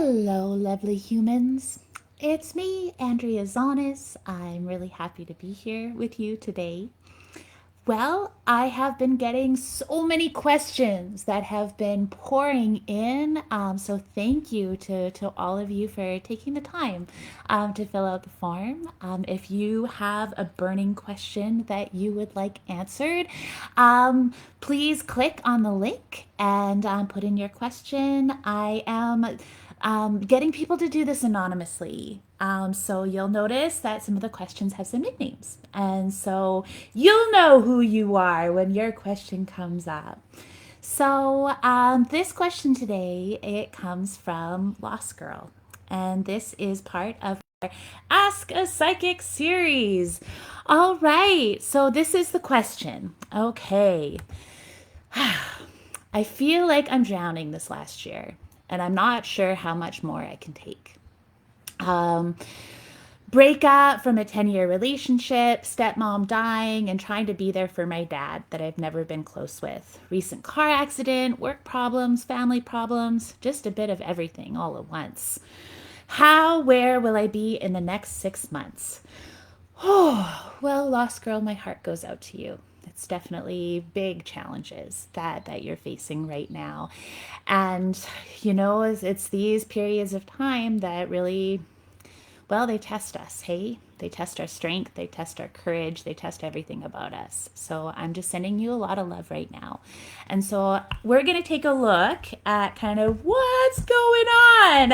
Hello, lovely humans. It's me, Andrea Zonis. I'm really happy to be here with you today. Well, I have been getting so many questions that have been pouring in. So thank you to all of you for taking the time to fill out the form. If you have a burning question that you would like answered, please click on the link and put in your question. I am getting people to do this anonymously. So you'll notice that some of the questions have some nicknames. And so you'll know who you are when your question comes up. So this question today, it comes from Lost Girl. And this is part of our Ask a Psychic series. All right, so this is the question. Okay. I feel like I'm drowning this last year, and I'm not sure how much more I can take. Um, Breakup from a 10-year relationship, stepmom dying, and trying to be there for my dad that I've never been close with. Recent car accident, work problems, family problems, just a bit of everything all at once. Where will I be in the next 6 months? Oh, well, Lost Girl, my heart goes out to you. It's definitely big challenges that you're facing right now. And, it's these periods of time that really, well, they test us, hey? They test our strength, they test our courage, they test everything about us. So I'm just sending you a lot of love right now. And so we're going to take a look at kind of what's going on,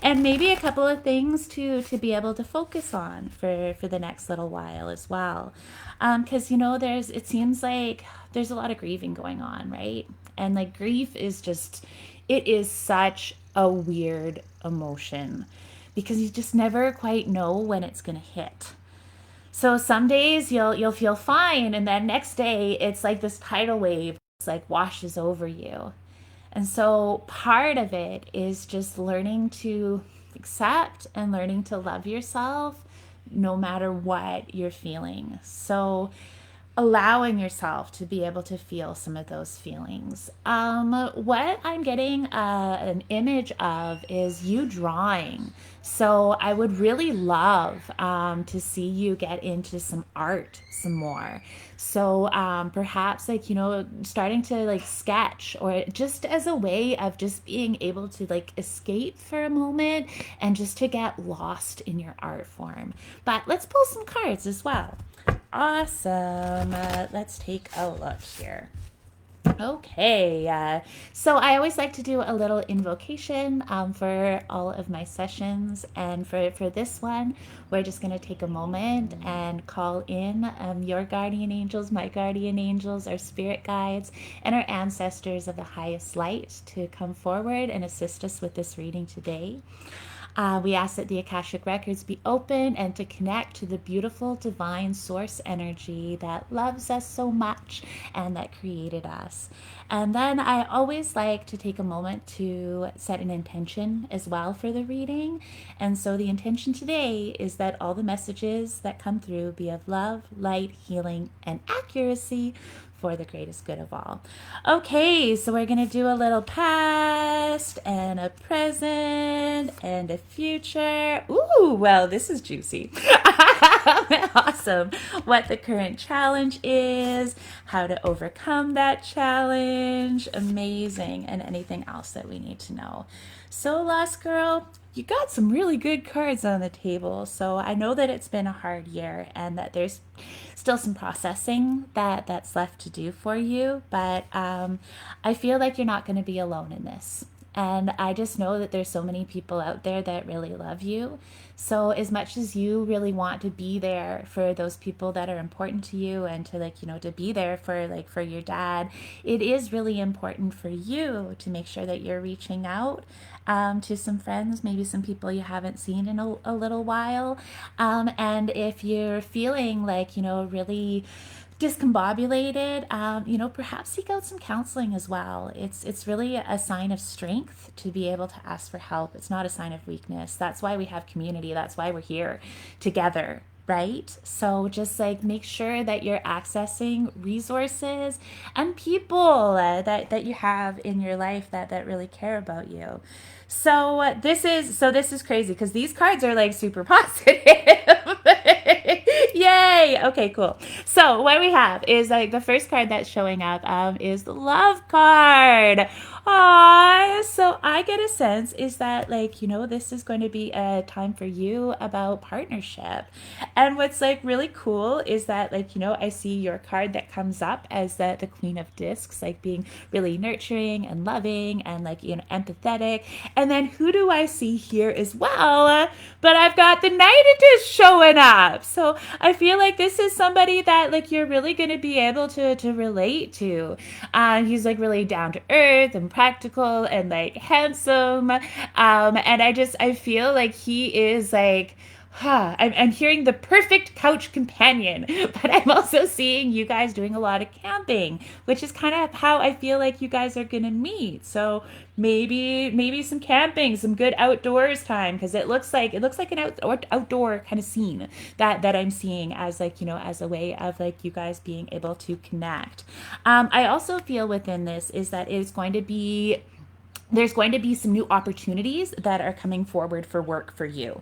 and maybe a couple of things to be able to focus on for the next little while as well. Because, it seems like there's a lot of grieving going on, right? And like grief is just, it is such a weird emotion because you just never quite know when it's going to hit. So some days you'll feel fine, and then next day it's like this tidal wave like washes over you. And so part of it is just learning to accept and learning to love yourself no matter what you're feeling. So allowing yourself to be able to feel some of those feelings. What I'm getting an image of is you drawing. So I would really love to see you get into some art some more. So perhaps starting to like sketch, or just as a way of just being able to like escape for a moment and just to get lost in your art form. But let's pull some cards as well. Awesome. Let's take a look here. Okay, so I always like to do a little invocation for all of my sessions. And for this one, we're just going to take a moment and call in your guardian angels, my guardian angels, our spirit guides, and our ancestors of the highest light to come forward and assist us with this reading today. We ask that the Akashic Records be open and to connect to the beautiful divine source energy that loves us so much and that created us. And then I always like to take a moment to set an intention as well for the reading. And so the intention today is that all the messages that come through be of love, light, healing, and accuracy for the greatest good of all. Okay, so we're going to do a little past and a present and a future. Ooh, well, this is juicy. Awesome. What the current challenge is, how to overcome that challenge. Amazing. And anything else that we need to know. So, Lost Girl, you got some really good cards on the table. So I know that it's been a hard year and that there's still some processing that's left to do for you. But I feel like you're not going to be alone in this. And I just know that there's so many people out there that really love you. So as much as you really want to be there for those people that are important to you and to to be there for your dad, it is really important for you to make sure that you're reaching out to some friends, maybe some people you haven't seen in a little while. And if you're feeling really discombobulated, perhaps seek out some counseling as well. It's really a sign of strength to be able to ask for help. It's not a sign of weakness. That's why we have community. That's why we're here together right? So just like make sure that you're accessing resources and people that you have in your life that really care about you. So this is crazy because these cards are like super positive. Yay! Okay, cool. So what we have is like the first card that's showing up is the love card. So I get a sense is that like this is going to be a time for you about partnership, and what's like really cool is that like I see your card that comes up as the Queen of Discs, like being really nurturing and loving and like empathetic, and then who do I see here as well? But I've got the Knight of Discs showing up, so I feel like this is somebody that like you're really going to be able to relate to. He's like really down to earth and practical and like handsome. And I feel like he is like, I'm hearing the perfect couch companion, but I'm also seeing you guys doing a lot of camping, which is kind of how I feel like you guys are gonna meet. So maybe some camping, some good outdoors time, because it looks like an outdoor kind of scene that I'm seeing as like as a way of like you guys being able to connect. I also feel within this is that it's going to be there's going to be some new opportunities that are coming forward for work for you.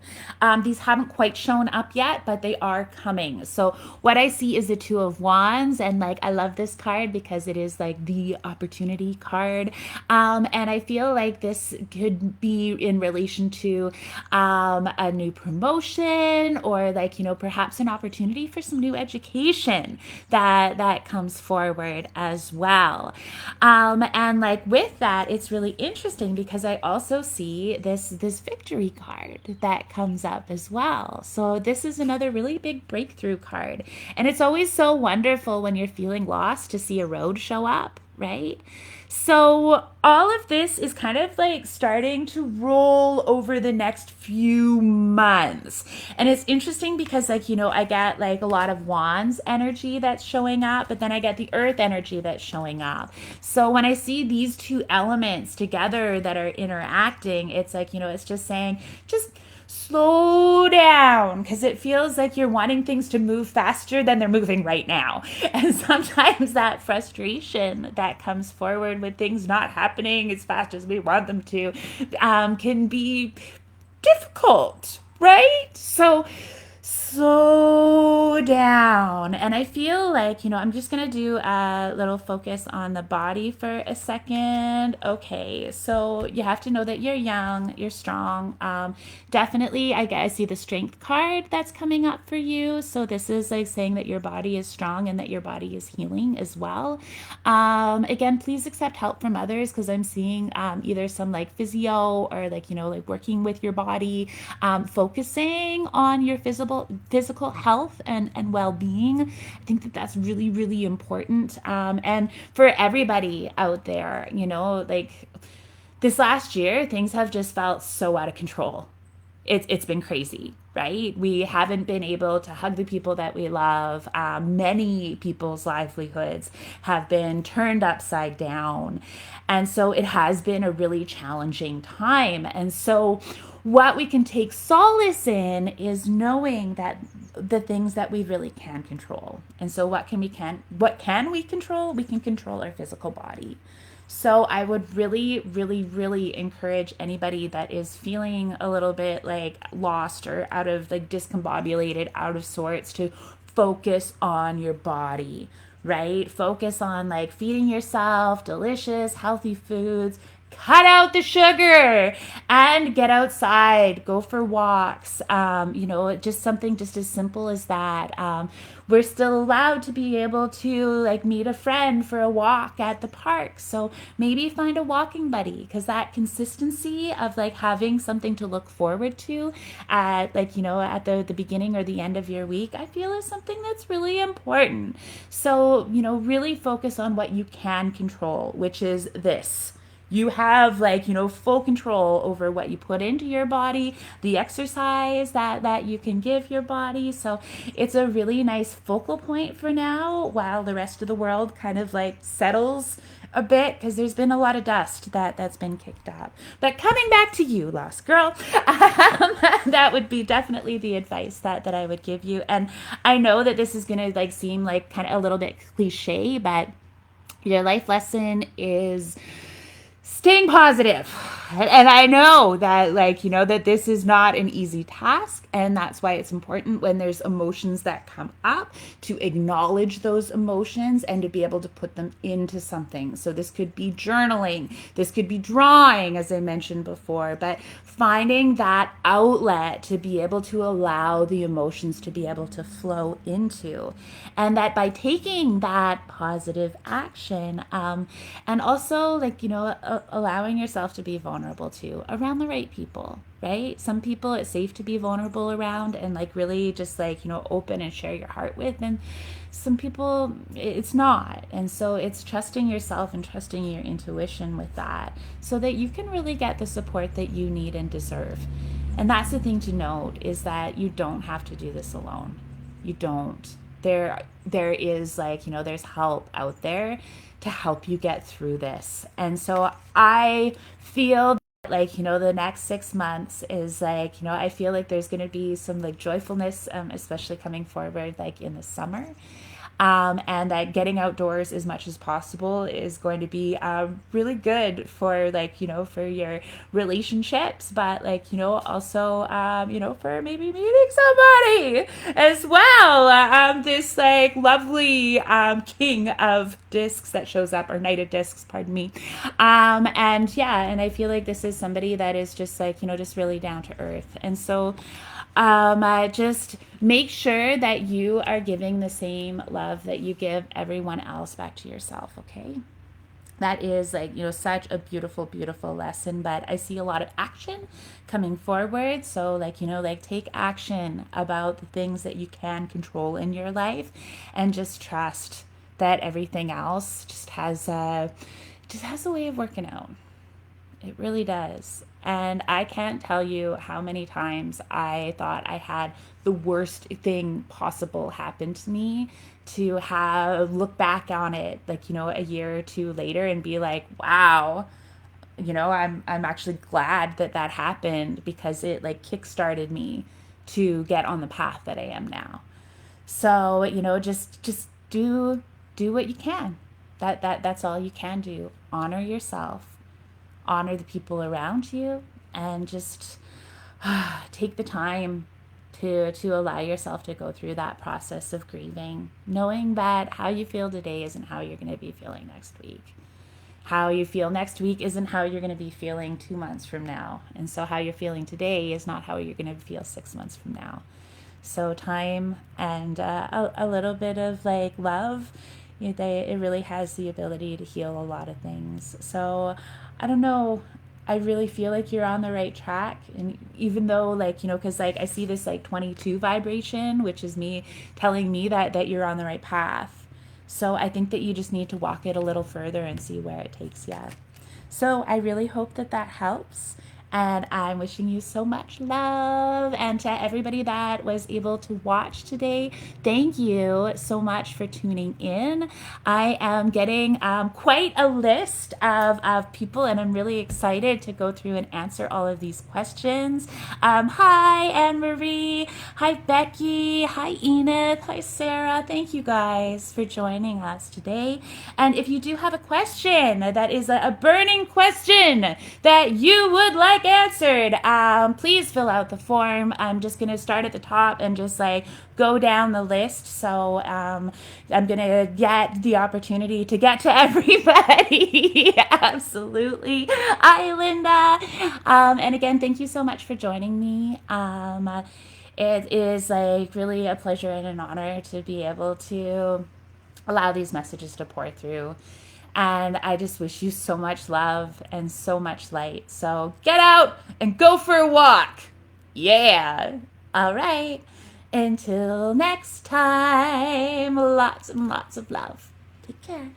These haven't quite shown up yet, but they are coming. So what I see is the Two of Wands, and like I love this card because it is like the opportunity card. And I feel like this could be in relation to a new promotion, or like perhaps an opportunity for some new education that comes forward as well. And like with that, it's really interesting because I also see this victory card that comes up as well. So this is another really big breakthrough card. And it's always so wonderful when you're feeling lost to see a road show up, right? So all of this is kind of like starting to roll over the next few months. And it's interesting because like, I get like a lot of wands energy that's showing up, but then I get the earth energy that's showing up. So when I see these two elements together that are interacting, it's like, it's just saying, just slow down, because it feels like you're wanting things to move faster than they're moving right now. And sometimes that frustration that comes forward with things not happening as fast as we want them to can be difficult, right? So slow down. And I feel like, I'm just going to do a little focus on the body for a second. Okay, so you have to know that you're young, you're strong. Definitely, I see the strength card that's coming up for you. So this is like saying that your body is strong and that your body is healing as well. Again, please accept help from others, because I'm seeing either some like physio or like, like working with your body, focusing on your physical health and well-being. I think that that's really, really important. And for everybody out there, like this last year, things have just felt so out of control. It's been crazy, right? We haven't been able to hug the people that we love. Many people's livelihoods have been turned upside down. And so it has been a really challenging time. And so what we can take solace in is knowing that the things that we really can control. And so what can we control? We can control our physical body. So I would really, really, really encourage anybody that is feeling a little bit like lost or out of like discombobulated, out of sorts, to focus on your body, right? Focus on like feeding yourself delicious, healthy foods. Cut out the sugar and get outside, go for walks. Just something just as simple as that. We're still allowed to be able to like meet a friend for a walk at the park. So maybe find a walking buddy, because that consistency of like having something to look forward to at like, at the beginning or the end of your week, I feel is something that's really important. So, really focus on what you can control, which is this. You have like, full control over what you put into your body, the exercise that you can give your body. So it's a really nice focal point for now, while the rest of the world kind of like settles a bit because there's been a lot of dust that's been kicked up. But coming back to you, Lost Girl, that would be definitely the advice that I would give you. And I know that this is gonna like seem like kind of a little bit cliche, but your life lesson is staying positive. And I know that, like, that this is not an easy task. And that's why it's important when there's emotions that come up to acknowledge those emotions and to be able to put them into something. So this could be journaling, this could be drawing, as I mentioned before, but finding that outlet to be able to allow the emotions to be able to flow into. And that by taking that positive action, and also, like, allowing yourself to be vulnerable too around the right people, right? Some people it's safe to be vulnerable around and like really just like, open and share your heart with. And some people it's not. And so it's trusting yourself and trusting your intuition with that so that you can really get the support that you need and deserve. And that's the thing to note is that you don't have to do this alone. You don't. There is like, there's help out there to help you get through this. And so I feel like, the next 6 months is like, I feel like there's going to be some like joyfulness, especially coming forward like in the summer. And that getting outdoors as much as possible is going to be really good for like, for your relationships, but like, also, for maybe meeting somebody as well. This like lovely king of discs that shows up, or knight of discs, pardon me. And yeah, and I feel like this is somebody that is just like, just really down to earth. And so just make sure that you are giving the same love that you give everyone else back to yourself, okay? That is like, such a beautiful, beautiful lesson, but I see a lot of action coming forward. So like, like take action about the things that you can control in your life and just trust that everything else just has a way of working out. It really does. And I can't tell you how many times I thought I had the worst thing possible happen to me to have look back on it like, a year or two later and be like, wow, I'm actually glad that happened because it like kickstarted me to get on the path that I am now. So, just do what you can. That's all you can do. Honor yourself, honor the people around you, and just take the time to allow yourself to go through that process of grieving, knowing that how you feel today isn't how you're going to be feeling next week. How you feel next week isn't how you're going to be feeling 2 months from now. And so how you're feeling today is not how you're going to feel 6 months from now. So time and a little bit of like love, it really has the ability to heal a lot of things. So I don't know. I really feel like you're on the right track. And even though like, because like I see this like 22 vibration, which is me telling me that you're on the right path. So I think that you just need to walk it a little further and see where it takes you. So I really hope that helps. And I'm wishing you so much love. And to everybody that was able to watch today, thank you so much for tuning in. I am getting quite a list of people, and I'm really excited to go through and answer all of these questions. Hi, Anne-Marie. Hi, Becky. Hi, Enid. Hi, Sarah. Thank you guys for joining us today. And if you do have a question that is a burning question that you would like answered, please fill out the form. I'm just going to start at the top and just like go down the list. So I'm going to get the opportunity to get to everybody. Absolutely. Hi, Linda. And again, thank you so much for joining me. It is like really a pleasure and an honor to be able to allow these messages to pour through. And I just wish you so much love and so much light. So get out and go for a walk. Yeah. All right. Until next time, lots and lots of love. Take care.